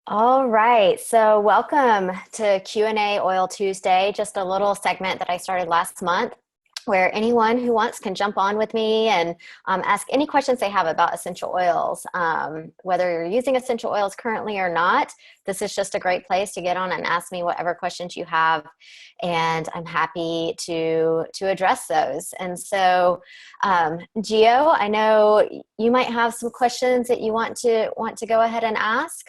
All right, so welcome to Q&A Oil Tuesday, just a little segment that I started last month where anyone who wants can jump on with me and ask any questions they have about essential oils. Whether you're using essential oils currently or not, this is just a great place to get on and ask me whatever questions you have, and I'm happy to address those. And so, Gio, I know you might have some questions that you want to go ahead and ask.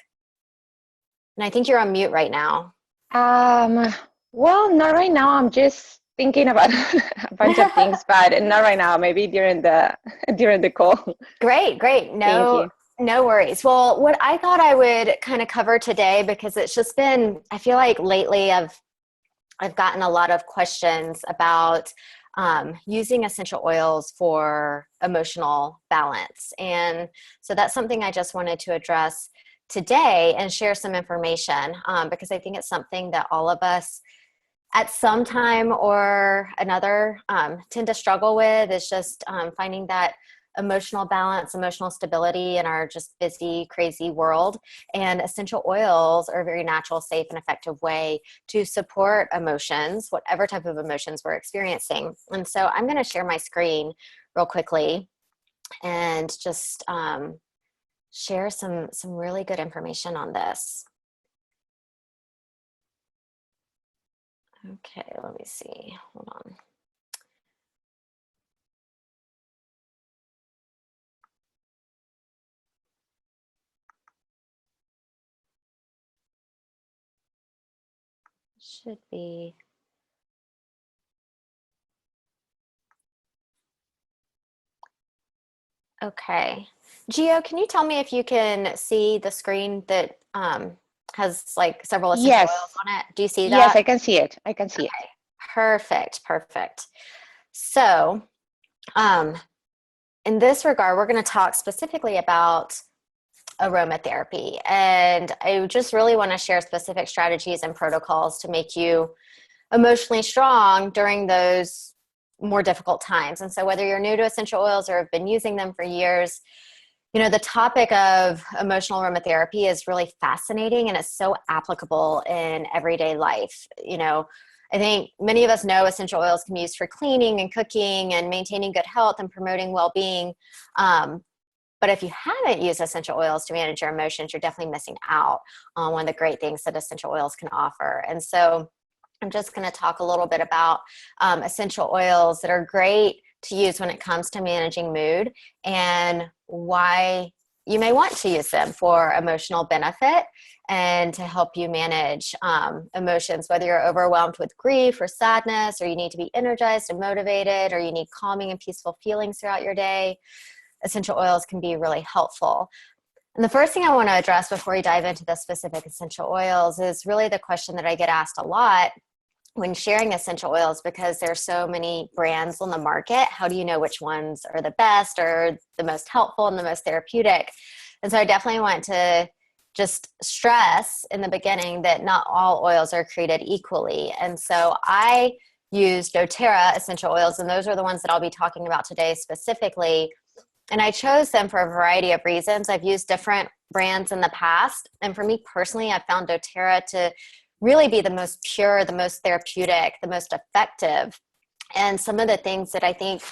And I think you're on mute right now. Um, well, not right now. I'm just thinking about a bunch of things, but not right now. Maybe during the during the call. Great, great. Thank No, you. no worries. Well, what I thought I would kind of cover today, because it's just been, I feel like lately I've gotten a lot of questions about using essential oils for emotional balance. And so that's something I just wanted to address today and share some information, because I think it's something that all of us at some time or another tend to struggle with, is just finding that emotional balance, emotional stability in our just busy, crazy world. And essential oils are a very natural, safe, and effective way to support emotions, whatever type of emotions we're experiencing. And so I'm going to share my screen real quickly and just share some really good information on this. Okay, let me see. Hold on. Should be. Okay. Gio, can you tell me if you can see the screen that has like several essential oils Yes, on it? Do you see yes, that? I can see it. I can see it. Okay. Perfect, perfect. So, um, in this regard, we're going to talk specifically about aromatherapy. And I just really want to share specific strategies and protocols to make you emotionally strong during those more difficult times. And so, whether you're new to essential oils or have been using them for years, the topic of emotional aromatherapy is really fascinating, and it's so applicable in everyday life. I think many of us know essential oils can be used for cleaning and cooking and maintaining good health and promoting well-being. But if you haven't used essential oils to manage your emotions, you're definitely missing out on one of the great things that essential oils can offer. And so I'm just going to talk a little bit about essential oils that are great to use when it comes to managing mood, and why you may want to use them for emotional benefit and to help you manage emotions, whether you're overwhelmed with grief or sadness, or you need to be energized and motivated, or you need calming and peaceful feelings throughout your day. Essential oils can be really helpful. And the first thing I want to address before we dive into the specific essential oils is really the question that I get asked a lot when sharing essential oils, because there's so many brands on the market. How do you know which ones are the best or the most helpful and the most therapeutic? And so I definitely want to just stress in the beginning that not all oils are created equally. And so I use doTERRA essential oils, and those are the ones that I'll be talking about today specifically. And I chose them for a variety of reasons. I've used different brands in the past. And for me personally, I found doTERRA to really be the most pure, the most therapeutic, the most effective. And some of the things that I think,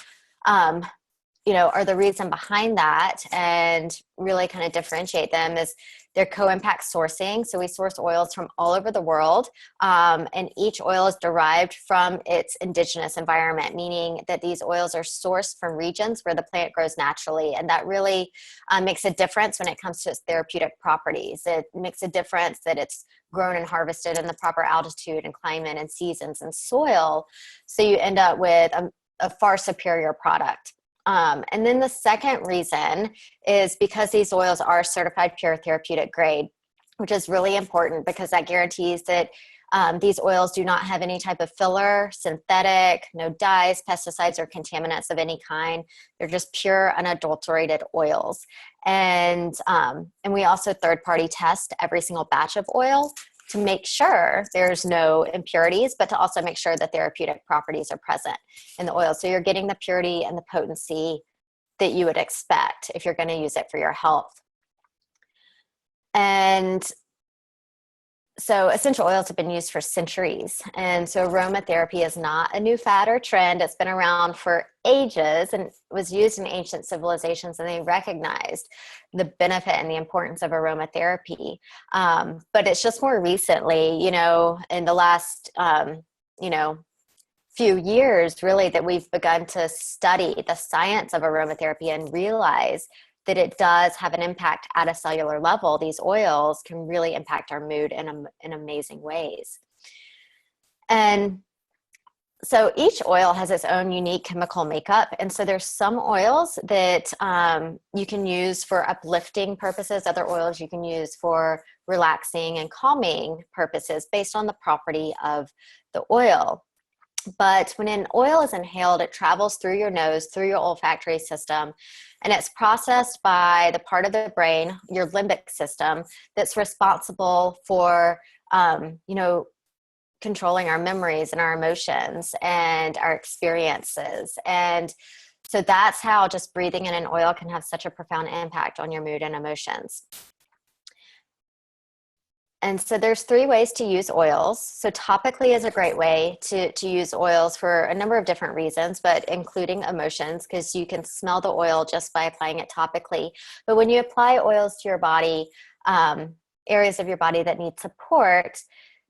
are the reason behind that and really kind of differentiate them is their co-impact sourcing. So we source oils from all over the world, and each oil is derived from its indigenous environment, meaning that these oils are sourced from regions where the plant grows naturally. And that really makes a difference when it comes to its therapeutic properties. It makes a difference that it's grown and harvested in the proper altitude and climate and seasons and soil. So you end up with a far superior product. And then the second reason is because these oils are certified pure therapeutic grade, which is really important because that guarantees that these oils do not have any type of filler, synthetic, no dyes, pesticides, or contaminants of any kind. They're just pure, unadulterated oils. And we also third-party test every single batch of oil to make sure there's no impurities, but to also make sure that therapeutic properties are present in the oil. So you're getting the purity and the potency that you would expect if you're going to use it for your health. And So essential oils have been used for centuries. And so aromatherapy is not a new fad or trend. It's been around for ages and was used in ancient civilizations, and they recognized the benefit and the importance of aromatherapy. But it's just more recently, in the last, you know, few years really, that we've begun to study the science of aromatherapy and realize that it does have an impact at a cellular level. These oils can really impact our mood in amazing ways. And so each oil has its own unique chemical makeup. And so there's some oils that you can use for uplifting purposes, other oils you can use for relaxing and calming purposes based on the property of the oil. But when an oil is inhaled, it travels through your nose, through your olfactory system, and it's processed by the part of the brain, your limbic system, that's responsible for, controlling our memories and our emotions and our experiences. And so that's how just breathing in an oil can have such a profound impact on your mood and emotions. And so there's 3 ways to use oils. So topically is a great way to use oils for a number of different reasons, but including emotions, because you can smell the oil just by applying it topically. But when you apply oils to your body, areas of your body that need support,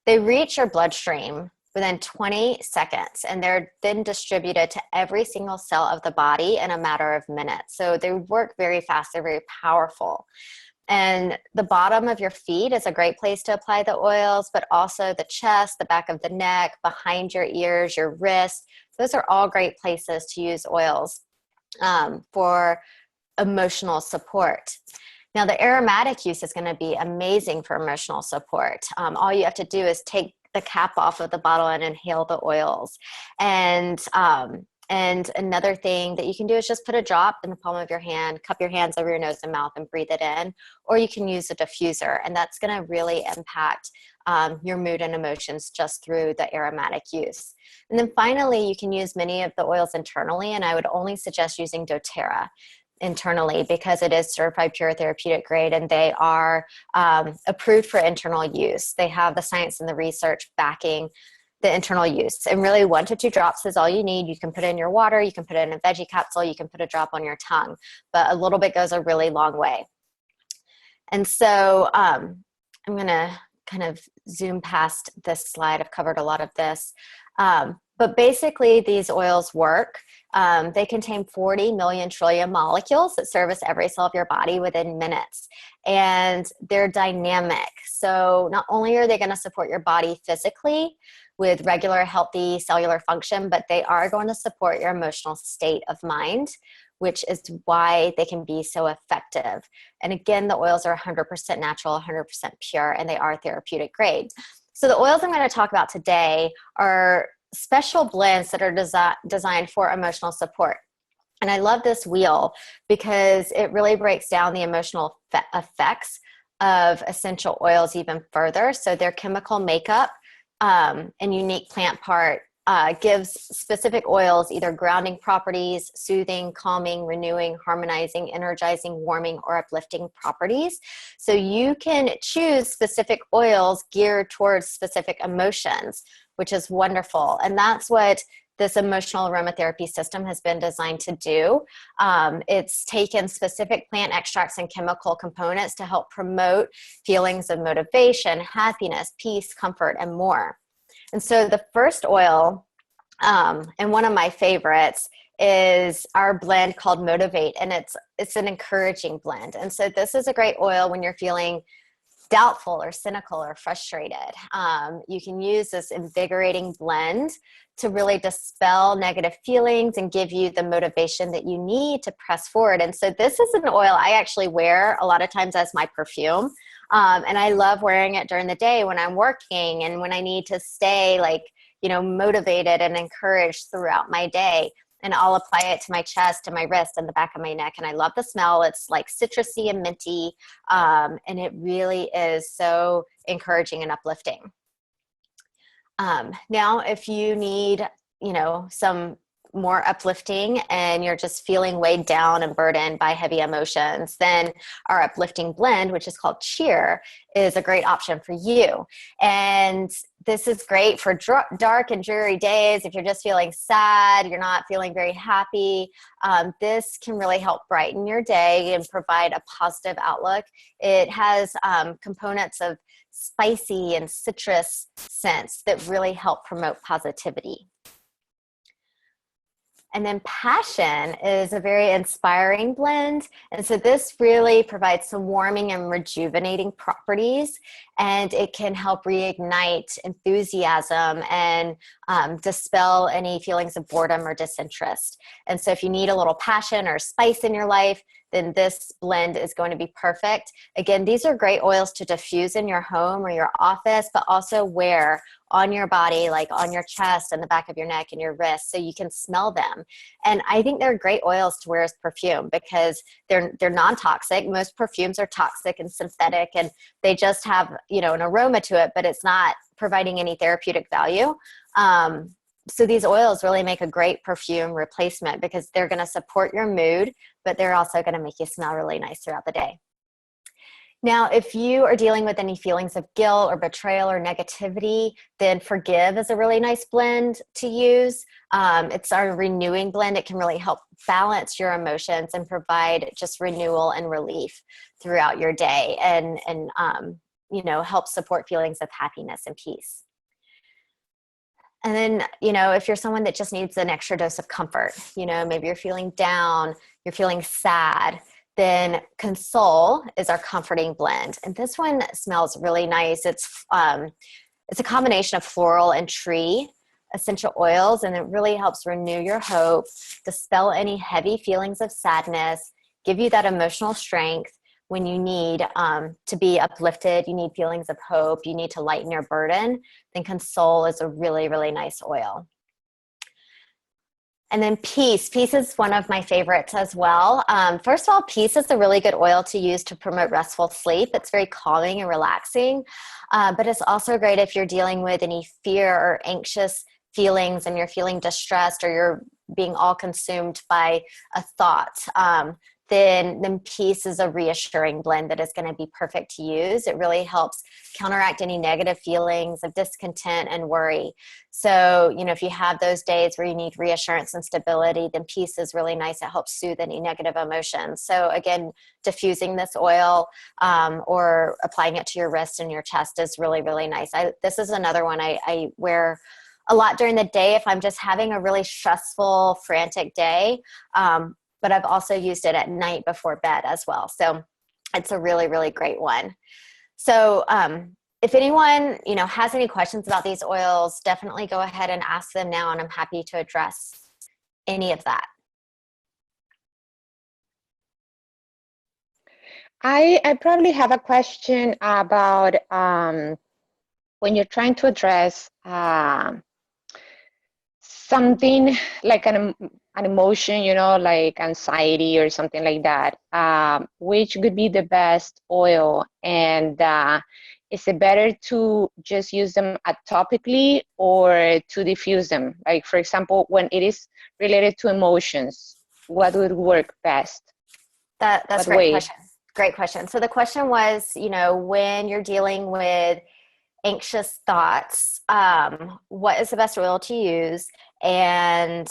they reach your bloodstream within 20 seconds, and they're then distributed to every single cell of the body in a matter of minutes. So they work very fast, they're very powerful. And the bottom of your feet is a great place to apply the oils, but also the chest, the back of the neck, behind your ears, your wrists. Those are all great places to use oils for emotional support. Now, the aromatic use is going to be amazing for emotional support. All you have to do is take the cap off of the bottle and inhale the oils. And another thing that you can do is just put a drop in the palm of your hand, cup your hands over your nose and mouth and breathe it in, or you can use a diffuser, and that's going to really impact your mood and emotions just through the aromatic use. And then finally, you can use many of the oils internally, and I would only suggest using doTERRA internally because it is certified pure therapeutic grade, and they are approved for internal use. They have the science and the research backing the internal use. And really 1 to 2 drops is all you need. You can put it in your water, you can put it in a veggie capsule, you can put a drop on your tongue, but a little bit goes a really long way. And so I'm going to kind of zoom past this slide. I've covered a lot of this. But basically these oils work. They contain 40 million trillion molecules that service every cell of your body within minutes. And they're dynamic. So not only are they going to support your body physically with regular healthy cellular function, but they are going to support your emotional state of mind, which is why they can be so effective. And again, the oils are 100% natural, 100% pure, and they are therapeutic grade. So the oils I'm going to talk about today are special blends that are designed for emotional support. And I love this wheel because it really breaks down the emotional effects of essential oils even further. So their chemical makeup and unique plant part gives specific oils either grounding properties, soothing, calming, renewing, harmonizing, energizing, warming, or uplifting properties. So you can choose specific oils geared towards specific emotions, which is wonderful. And that's what this emotional aromatherapy system has been designed to do. It's taken specific plant extracts and chemical components to help promote feelings of motivation, happiness, peace, comfort, and more. And so the first oil, and one of my favorites, is our blend called Motivate, and it's an encouraging blend. And so this is a great oil when you're feeling doubtful or cynical or frustrated. You can use this invigorating blend to really dispel negative feelings and give you the motivation that you need to press forward. And so this is an oil I actually wear a lot of times as my perfume. And I love wearing it during the day when I'm working and when I need to stay motivated and encouraged throughout my day. And I'll apply it to my chest and my wrist and the back of my neck. And I love the smell. It's like citrusy and minty. And it really is so encouraging and uplifting. Now, if you need, some more uplifting and you're just feeling weighed down and burdened by heavy emotions, then our uplifting blend, which is called Cheer, is a great option for you. And this is great for dark and dreary days. If you're just feeling sad, you're not feeling very happy, this can really help brighten your day and provide a positive outlook. It has components of spicy and citrus scents that really help promote positivity. And then Passion is a very inspiring blend. And so this really provides some warming and rejuvenating properties, and it can help reignite enthusiasm and dispel any feelings of boredom or disinterest. And so if you need a little passion or spice in your life, then this blend is going to be perfect. Again, these are great oils to diffuse in your home or your office, but also wear on your body, like on your chest and the back of your neck and your wrists, so you can smell them. And I think they're great oils to wear as perfume because they're non-toxic. Most perfumes are toxic and synthetic, and they just have, you know, an aroma to it, but it's not providing any therapeutic value. So these oils really make a great perfume replacement because they're going to support your mood, but they're also going to make you smell really nice throughout the day. Now, if you are dealing with any feelings of guilt or betrayal or negativity, then Forgive is a really nice blend to use. It's our renewing blend. It can really help balance your emotions and provide just renewal and relief throughout your day, and you know, help support feelings of happiness and peace. And then, you know, if you're someone that just needs an extra dose of comfort, you know, maybe you're feeling down, you're feeling sad, then Console is our comforting blend. And this one smells really nice. It's a combination of floral and tree essential oils, and it really helps renew your hope, dispel any heavy feelings of sadness, give you that emotional strength when you need to be uplifted, you need feelings of hope, you need to lighten your burden, then Console is a really, really nice oil. And then Peace. Peace is one of my favorites as well. First of all, Peace is a really good oil to use to promote restful sleep. It's very calming and relaxing, but it's also great if you're dealing with any fear or anxious feelings and you're feeling distressed or you're being all consumed by a thought. Then Peace is a reassuring blend that is going to be perfect to use. It really helps counteract any negative feelings of discontent and worry. So, you know, if you have those days where you need reassurance and stability, then Peace is really nice. It helps soothe any negative emotions. So again, diffusing this oil or applying it to your wrist and your chest is really, really nice. This is another one I wear a lot during the day if I'm just having a really stressful, frantic day. But I've also used it at night before bed as well. So it's a really, really great one. So if anyone, you know, has any questions about these oils, definitely go ahead and ask them now, and I'm happy to address any of that. I probably have a question about when you're trying to address something like an emotion, you know, like anxiety or something like that, which could be the best oil? And is it better to just use them topically or to diffuse them? Like, for example, when it is related to emotions, what would work best? That's a great question. Great question. So the question was, you know, when you're dealing with anxious thoughts, what is the best oil to use? And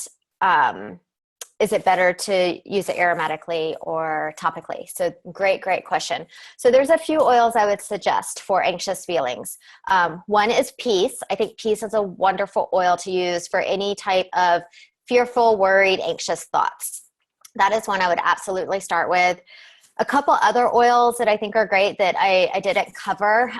is it better to use it aromatically or topically? So great question. So there's a few oils I would suggest for anxious feelings. One is Peace. I think Peace is a wonderful oil to use for any type of fearful, worried, anxious thoughts. That is one I would absolutely start with. A couple other oils that I think are great that I didn't cover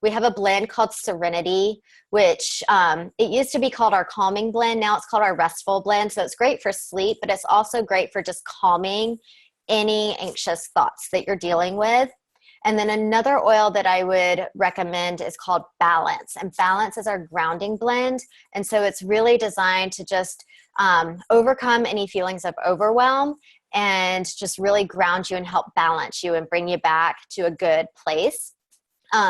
we have a blend called Serenity, which it used to be called our calming blend. Now it's called our restful blend. So it's great for sleep, but it's also great for just calming any anxious thoughts that you're dealing with. And then another oil that I would recommend is called Balance. And Balance is our grounding blend. And so it's really designed to just overcome any feelings of overwhelm and just really ground you and help balance you and bring you back to a good place.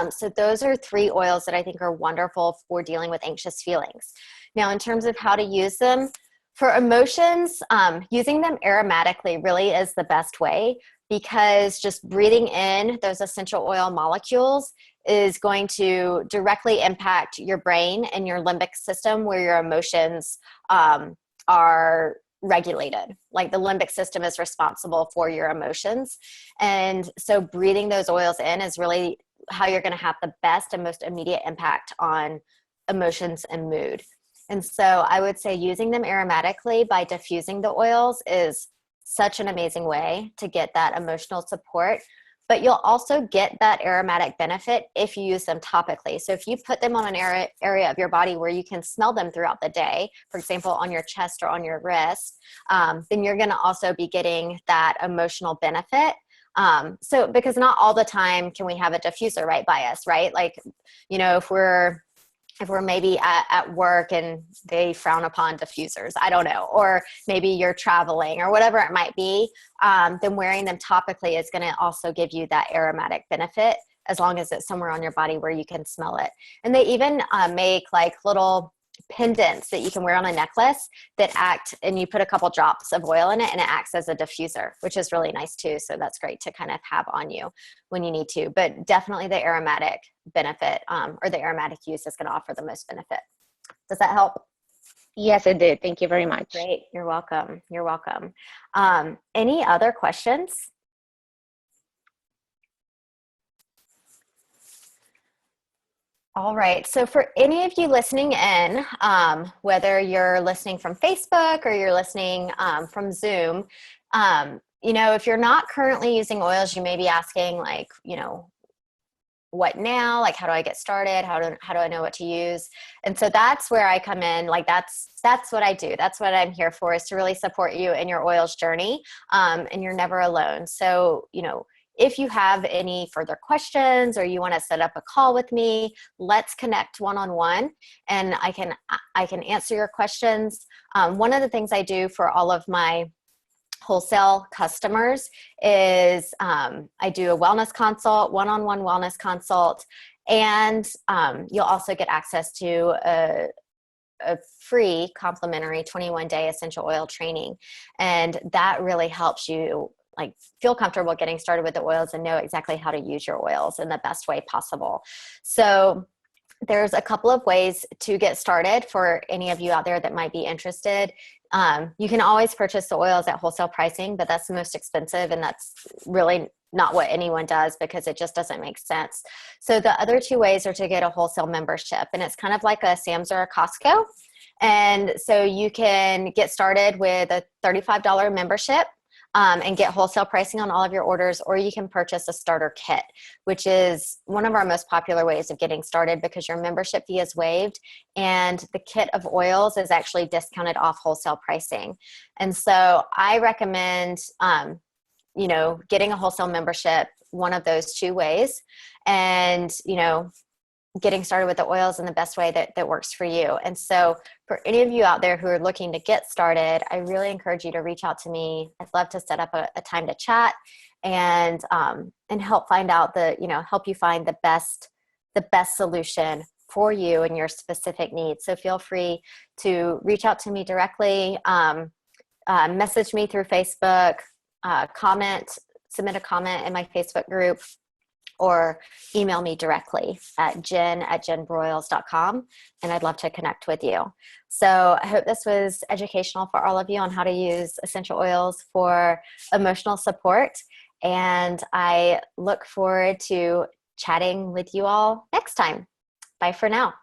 So those are three oils that I think are wonderful for dealing with anxious feelings. Now, in terms of how to use them, For emotions, using them aromatically really is the best way, because just breathing in those essential oil molecules is going to directly impact your brain and your limbic system, where your emotions are regulated. Like the limbic system is responsible for your emotions. And so breathing those oils in is really how you're going to have the best and most immediate impact on emotions and mood. And so I would say using them aromatically by diffusing the oils is such an amazing way to get that emotional support. But you'll also get that aromatic benefit if you use them topically. So if you put them on an area of your body where you can smell them throughout the day, for example, on your chest or on your wrist, then you're going to also be getting that emotional benefit. So because not all the time can we have a diffuser right by us, right? Like, you know, if we're maybe at work and they frown upon diffusers, I don't know, or maybe you're traveling or whatever it might be, then wearing them topically is going to also give you that aromatic benefit, as long as it's somewhere on your body where you can smell it. And they even make like little pendants that you can wear on a necklace that act, and you put a couple drops of oil in it and it acts as a diffuser, which is really nice too. So that's great to kind of have on you when you need to, but definitely the aromatic benefit or the aromatic use is going to offer the most benefit. Does that help? Yes, it did. Thank you very much. Great. You're welcome. You're welcome. Any other questions? All right. So for any of you listening in, whether you're listening from Facebook or you're listening from Zoom, you know, if you're not currently using oils, you may be asking like, you know, what now? Like, how do I get started? How do I know what to use? And so that's where I come in. Like, that's what I do. That's what I'm here for, is to really support you in your oils journey. And you're never alone. So, you know, if you have any further questions or you want to set up a call with me, let's connect one-on-one and I can answer your questions. One of the things I do for all of my wholesale customers is I do a wellness consult, one-on-one wellness consult, and you'll also get access to a free complimentary 21-day essential oil training. And that really helps you like feel comfortable getting started with the oils and know exactly how to use your oils in the best way possible. So there's a couple of ways to get started for any of you out there that might be interested. You can always purchase the oils at wholesale pricing, but that's the most expensive, and that's really not what anyone does because it just doesn't make sense. So the other two ways are to get a wholesale membership, and it's kind of like a Sam's or a Costco. And so you can get started with a $35 membership and get wholesale pricing on all of your orders, or you can purchase a starter kit, which is one of our most popular ways of getting started because your membership fee is waived and the kit of oils is actually discounted off wholesale pricing. And so I recommend, you know, getting a wholesale membership, one of those two ways, and, you know, getting started with the oils in the best way that works for you. And so for any of you out there who are looking to get started, I really encourage you to reach out to me. I'd love to set up a time to chat and help find out help you find the best solution for you and your specific needs. So feel free to reach out to me directly, message me through Facebook, submit a comment in my Facebook group, or email me directly at jen@jenbroyles.com, and I'd love to connect with you. So I hope this was educational for all of you on how to use essential oils for emotional support, and I look forward to chatting with you all next time. Bye for now.